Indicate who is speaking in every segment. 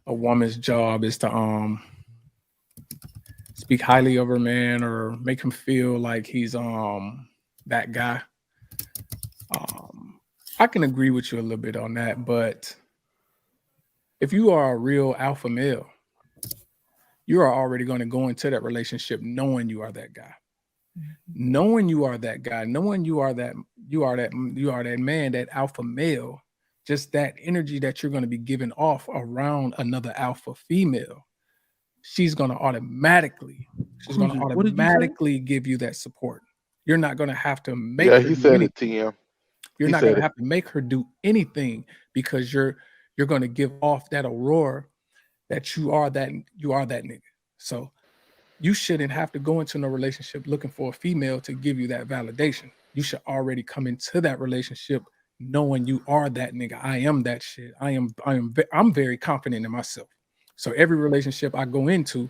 Speaker 1: a woman's job is to speak highly of her man or make him feel like he's that guy. Um, I can agree with you a little bit on that, but if you are a real alpha male, you are already going to go into that relationship knowing you are that guy, knowing you are that guy, knowing you are that man, that alpha male. Just that energy that you're going to be giving off around another alpha female, she's going to
Speaker 2: Cruiser, what did you say?
Speaker 1: automatically give you that support. You're not going to have to make
Speaker 3: Yeah,
Speaker 1: her
Speaker 3: he
Speaker 1: do
Speaker 3: said it,
Speaker 1: anything.
Speaker 3: TM.
Speaker 1: You're
Speaker 3: He
Speaker 1: not going
Speaker 3: said
Speaker 1: to
Speaker 3: it.
Speaker 1: have to make her do anything because you're going to give off that aurora that you are that nigga. So you shouldn't have to go into no relationship looking for a female to give you that validation. You should already come into that relationship knowing you are that nigga. I am that shit. I'm very confident in myself. So every relationship I go into,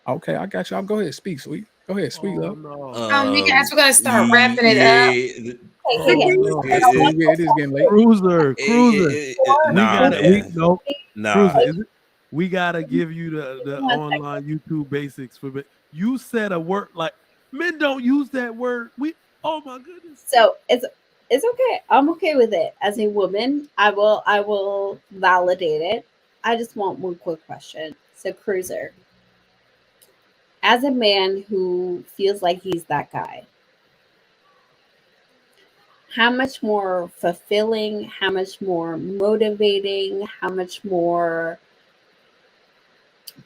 Speaker 1: okay, I got you. I'll go ahead, speak, sweet. Go ahead, sweet
Speaker 2: Oh
Speaker 1: love.
Speaker 2: no.
Speaker 4: You guys, we're gonna start wrapping it up.
Speaker 5: Yeah,
Speaker 4: Hey,
Speaker 2: Oh no.
Speaker 1: Okay, yeah, it is getting late.
Speaker 2: Cruiser. We
Speaker 5: nah,
Speaker 2: gotta we
Speaker 5: man,
Speaker 2: no
Speaker 5: nah.
Speaker 2: Cruiser. We gotta give you the online YouTube basics for you said a word like men don't use that word. We oh my goodness.
Speaker 6: So it's okay. I'm okay with it. As a woman, I will validate it. I just want one quick question. So Cruiser, as a man who feels like he's that guy, how much more fulfilling, how much more motivating, how much more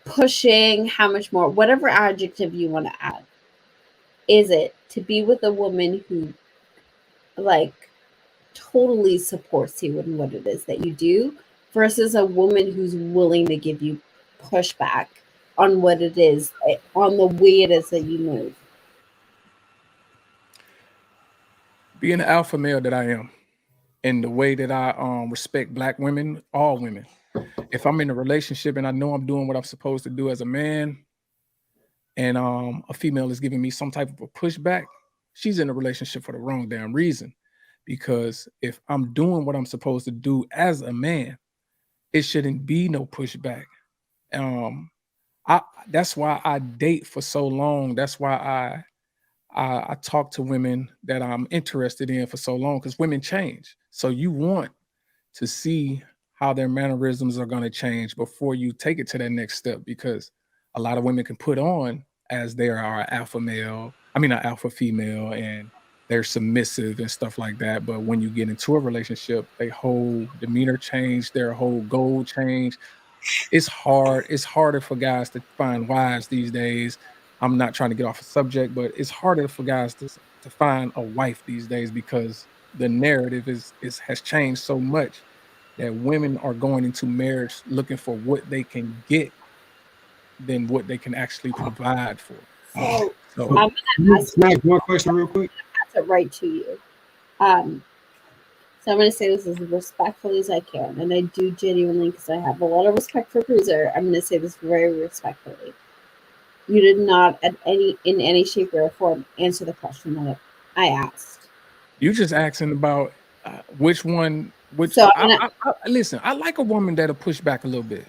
Speaker 6: pushing, how much more whatever adjective you want to add is it to be with a woman who like totally supports you in what it is that you do versus a woman who's willing to give you pushback on what it is, on the way it is that you move.
Speaker 1: Being the alpha male that I am, and the way that I respect black women, all women. If I'm in a relationship and I know I'm doing what I'm supposed to do as a man, and a female is giving me some type of a pushback, she's in a relationship for the wrong damn reason. Because if I'm doing what I'm supposed to do as a man, it shouldn't be no pushback. Um, I That's why I date for so long. That's why I talk to women that I'm interested in for so long because women change. So you want to see how their mannerisms are going to change before you take it to that next step because a lot of women can put on as they are an alpha male, I mean, an alpha female, and they're submissive and stuff like that. But when you get into a relationship, their whole demeanor change, their whole goal change. It's hard. It's harder for guys to find wives these days. I'm not trying to get off a subject, but it's harder for guys to find a wife these days because the narrative is has changed so much that women are going into marriage looking for what they can get than what they can actually provide for.
Speaker 6: So
Speaker 1: So
Speaker 6: I'm
Speaker 7: Can
Speaker 6: gonna
Speaker 7: I
Speaker 6: ask
Speaker 7: can I ask one question real quick?
Speaker 6: it right to you. Um, so I'm gonna say this as respectfully as I can, and I do genuinely because I have a lot of respect for Cruiser. I'm gonna say this very respectfully. You did not at any in any shape or form answer the question that I asked.
Speaker 1: you just asking about which one. Which
Speaker 6: So I'm gonna
Speaker 1: listen. I like a woman that'll push back a little bit.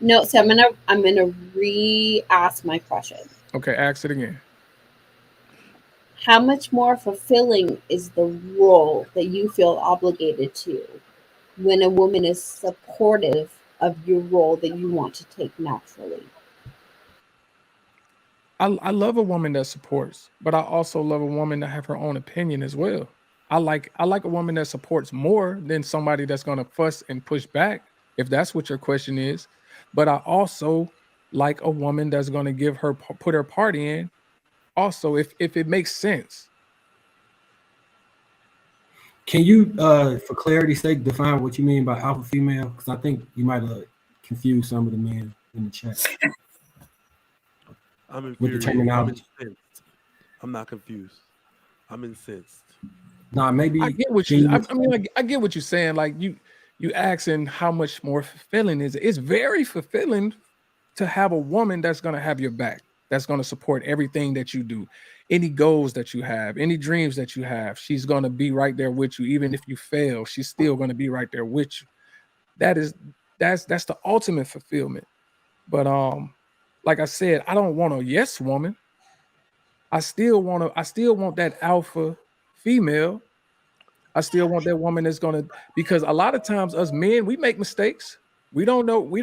Speaker 6: no. So I'm gonna re-ask my question.
Speaker 1: Okay, ask it again.
Speaker 6: How much more fulfilling is the role that you feel obligated to when a woman is supportive of your role that you want to take naturally?
Speaker 1: I love a woman that supports, but I also love a woman that have her own opinion as well. I like a woman that supports more than somebody that's gonna fuss and push back, if that's what your question is. But I also like a woman that's gonna put her part in. Also, if it makes sense.
Speaker 7: Can you, for clarity's sake, define what you mean by alpha female? Because I think you might have confused some of the men in the chat
Speaker 2: I'm
Speaker 7: with the
Speaker 2: infuriated. I'm
Speaker 7: terminology.
Speaker 2: incensed. I'm not confused. I'm incensed.
Speaker 7: Nah,
Speaker 1: I
Speaker 7: maybe
Speaker 1: get what
Speaker 7: can
Speaker 1: you.
Speaker 7: you?
Speaker 1: I mean, I get what you're saying. Like you asking how much more fulfilling is it? It's very fulfilling to have a woman that's gonna have your back, that's gonna support everything that you do, any goals that you have, any dreams that you have. She's gonna be right there with you, even if you fail. She's still gonna be right there with you. That is that's the ultimate fulfillment. But like I said, I don't want a yes woman. I still want that alpha female. I still want that woman that's gonna, because a lot of times us men, we make mistakes. We don't know what,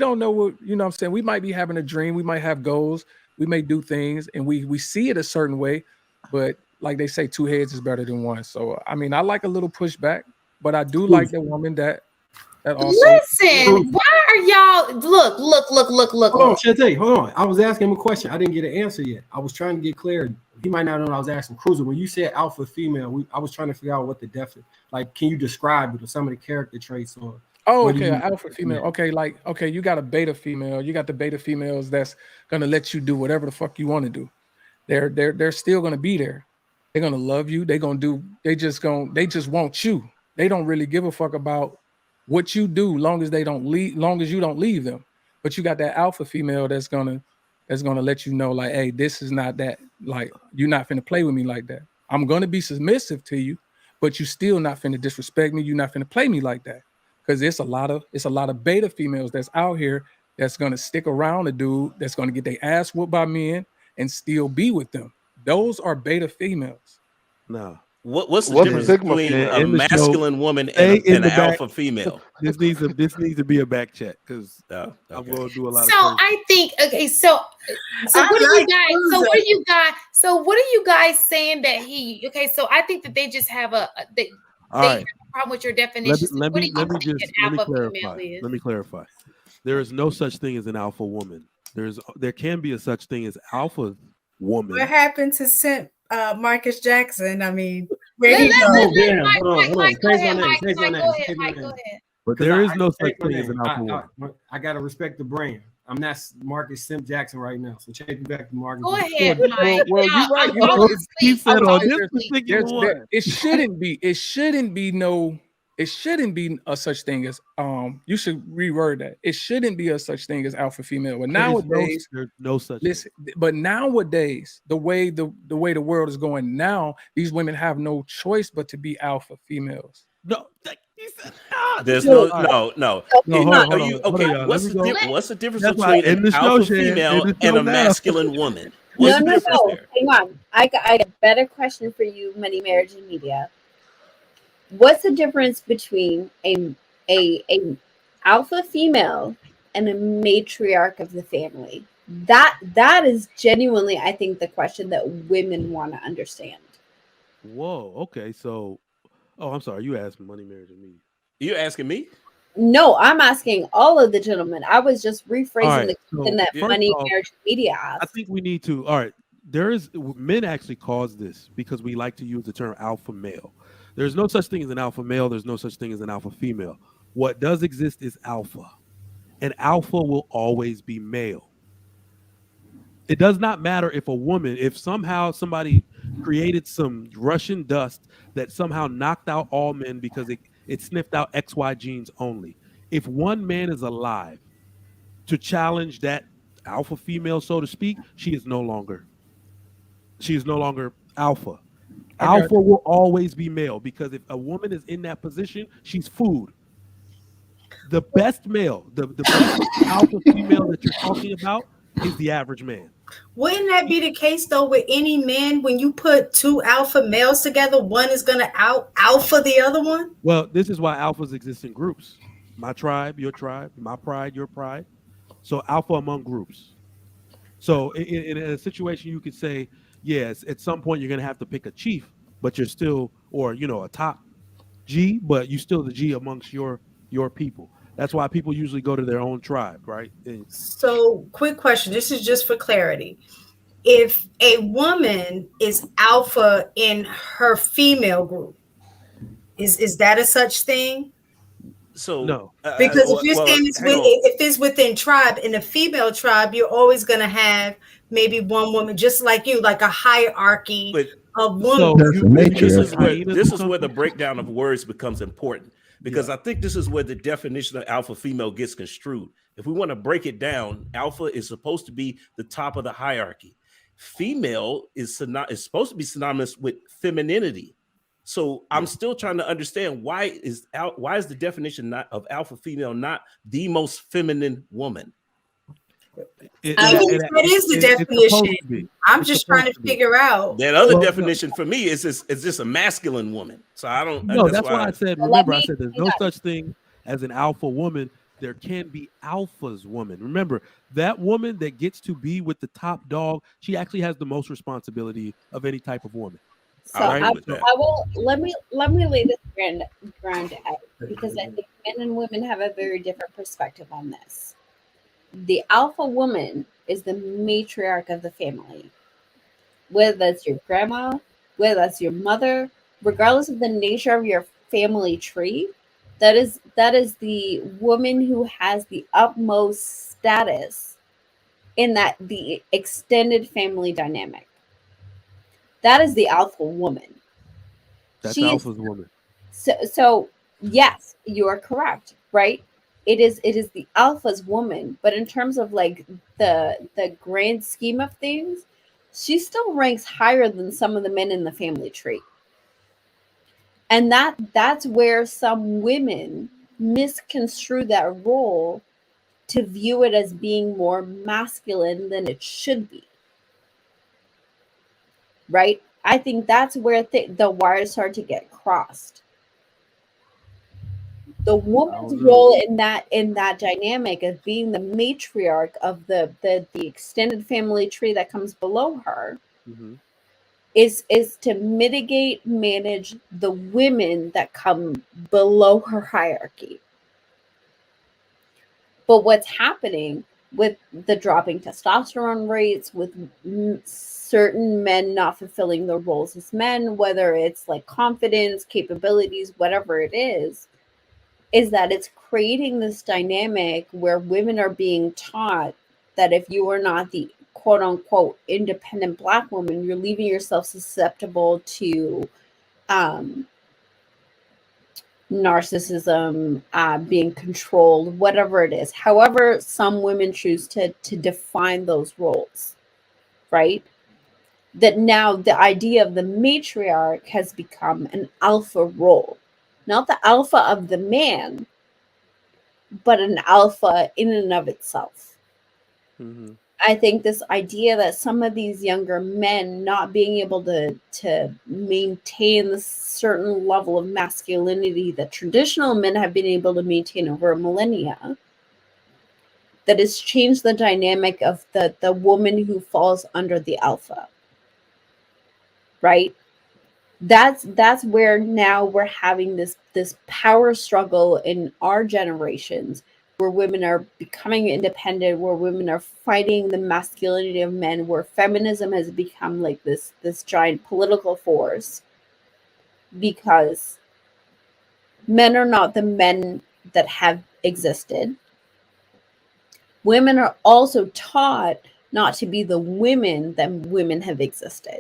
Speaker 1: you know what I'm saying? We might be having a dream, we might have goals, we may do things and we see it a certain way, but like they say, two heads is better than one. So I mean, I like a little pushback, but I do like the woman that also
Speaker 4: Listen, why are y'all look?
Speaker 7: Hold on, Shantae, hold on. I was asking him a question. I didn't get an answer yet. I was trying to get clarity. He might not know what I was asking. Cruiser, when you said alpha female, I was trying to figure out what the definition. Like, can you describe it or some of the character traits or?
Speaker 1: Oh, okay, an alpha female. Okay, like, okay, you got a beta female. You got the beta females that's gonna let you do whatever the fuck you want to do. They're still gonna be there. They're gonna love you. They just want you. They don't really give a fuck about what you do, long as you don't leave them. But you got that alpha female that's gonna let you know, like, hey, this is not that, like, you're not finna play with me like that. I'm gonna be submissive to you, but you still not finna disrespect me. You're not finna play me like that. Because it's a lot of beta females that's out here that's gonna stick around a dude that's gonna get their ass whooped by men and still be with them. Those are beta females.
Speaker 2: No.
Speaker 3: What's the difference between a masculine woman and an alpha female?
Speaker 2: This needs to be a back check because I'm going to do a lot.
Speaker 4: So I think So what are you guys? So what are you guys? So what are you guys saying that he? Okay, so I think that they just have they have a problem with your definition.
Speaker 2: Let me clarify. There is no such thing as an alpha woman. There can be a such thing as alpha woman.
Speaker 5: What happened to Marcus Jackson? I mean,
Speaker 7: where he go?
Speaker 2: But there is no such thing as an alpha woman.
Speaker 7: I gotta respect the brand. I'm not Marcus Simp Jackson right now, so change me back to Marcus.
Speaker 4: Go ahead, Mike.
Speaker 1: Well, you're right.
Speaker 2: He said on this particular one.
Speaker 1: It shouldn't be a such thing as you should reword that. It shouldn't be a such thing as alpha female. But nowadays,
Speaker 2: there's no such
Speaker 1: thing. But nowadays, the way the world is going now, these women have no choice but to be alpha females.
Speaker 2: No,
Speaker 3: there's no. Okay, what's the difference between an alpha female and a masculine woman?
Speaker 6: No. Hang on. I got a better question for you, Money, Marriage, and Media. What's the difference between a alpha female and a matriarch of the family? That is genuinely, I think, the question that women want to understand.
Speaker 2: Whoa. Okay. So, I'm sorry. You asked Money, Marriage, and Media.
Speaker 3: You asking me?
Speaker 6: No, I'm asking all of the gentlemen. I was just rephrasing the question that Money, Marriage, and Media asked.
Speaker 2: I think we need to. All right. Men actually cause this because we like to use the term alpha male. There's no such thing as an alpha male. There's no such thing as an alpha female. What does exist is alpha. And alpha will always be male. It does not matter if somehow somebody created some Russian dust that somehow knocked out all men because it sniffed out XY genes only. If one man is alive to challenge that alpha female, so to speak, she is no longer alpha. Alpha will always be male because if a woman is in that position, she's food. The best male, the best alpha female that you're talking about is the average man.
Speaker 5: Wouldn't that be the case though with any man? When you put two alpha males together, one is gonna alpha the other one?
Speaker 2: Well, this is why alphas exist in groups. My tribe, your tribe, my pride, your pride. So alpha among groups. So in a situation you could say, yes, at some point you're going to have to pick a chief, but you're still, or, a top G, but you still the G amongst your people. That's why people usually go to their own tribe, right?
Speaker 5: So quick question. This is just for clarity. If a woman is alpha in her female group, is that a such thing?
Speaker 3: So
Speaker 2: no,
Speaker 5: because if you're saying if it's within tribe, in a female tribe, you're always going to have maybe one woman, just like you, like a hierarchy of women.
Speaker 3: This is where the breakdown of words becomes important, because I think this is where the definition of alpha female gets construed. If we want to break it down, alpha is supposed to be the top of the hierarchy. Female is supposed to be synonymous with femininity. So I'm still trying to understand why is the definition not of alpha female not the most feminine woman?
Speaker 5: That is the definition. I'm just trying to figure out.
Speaker 3: That other definition for me is just a masculine woman. So I don't.
Speaker 2: No, that's why I said. Remember, I said there's no such thing as an alpha woman. There can be alphas woman. Remember, that woman that gets to be with the top dog, she actually has the most responsibility of any type of woman.
Speaker 6: So I will let me lay this ground out, because I think men and women have a very different perspective on this. The alpha woman is the matriarch of the family. Whether that's your grandma, whether that's your mother, regardless of the nature of your family tree, that is the woman who has the utmost status in the extended family dynamic. That is the alpha woman.
Speaker 2: That's alpha's woman.
Speaker 6: So yes, you are correct, right? It is the alpha's woman, but in terms of like the grand scheme of things, she still ranks higher than some of the men in the family tree. And that's where some women misconstrue that role to view it as being more masculine than it should be. Right? I think that's where the wires start to get crossed. The woman's role in that dynamic of being the matriarch of the extended family tree that comes below her is to mitigate, manage the women that come below her hierarchy. But what's happening with the dropping testosterone rates, with certain men not fulfilling their roles as men, whether it's like confidence, capabilities, whatever it is that it's creating this dynamic where women are being taught that if you are not the quote unquote independent Black woman, you're leaving yourself susceptible to narcissism, being controlled, whatever it is. However, some women choose to define those roles, right? That now the idea of the matriarch has become an alpha role. Not the alpha of the man, but an alpha in and of itself. I think this idea that some of these younger men not being able to maintain the certain level of masculinity that traditional men have been able to maintain over millennia, that has changed the dynamic of the woman who falls under the alpha. Right? That's where now we're having this power struggle in our generations, where women are becoming independent, where women are fighting the masculinity of men, where feminism has become like this giant political force, because men are not the men that have existed. Women are also taught not to be the women that women have existed.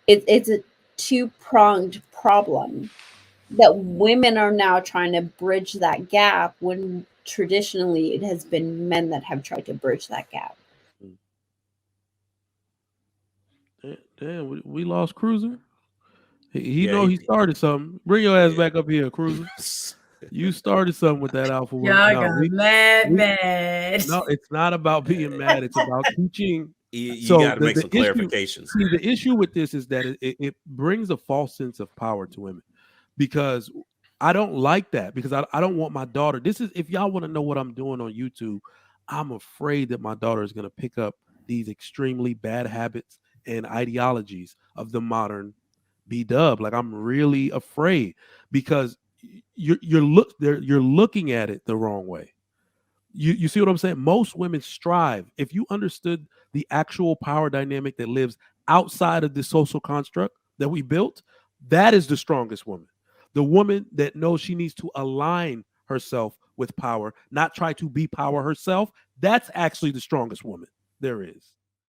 Speaker 6: It's a two-pronged problem that women are now trying to bridge that gap, when traditionally it has been men that have tried to bridge that gap.
Speaker 2: Damn, we lost Cruiser. He started something. Bring your ass back up here, Cruiser. You started something with that alpha woman.
Speaker 5: Y'all mad.
Speaker 2: No, it's not about being mad. It's about teaching.
Speaker 3: You got to make some clarifications.
Speaker 2: See, the issue with this is that it brings a false sense of power to women, because I don't like that, because I don't want my daughter. This is, if y'all want to know what I'm doing on YouTube, I'm afraid that my daughter is going to pick up these extremely bad habits and ideologies of the modern B-dub. Like, I'm really afraid, because you're looking at it the wrong way. You see what I'm saying? Most women strive. If you understood the actual power dynamic that lives outside of the social construct that we built, that is the strongest woman. The woman that knows she needs to align herself with power, not try to be power herself. That's actually the strongest woman there is.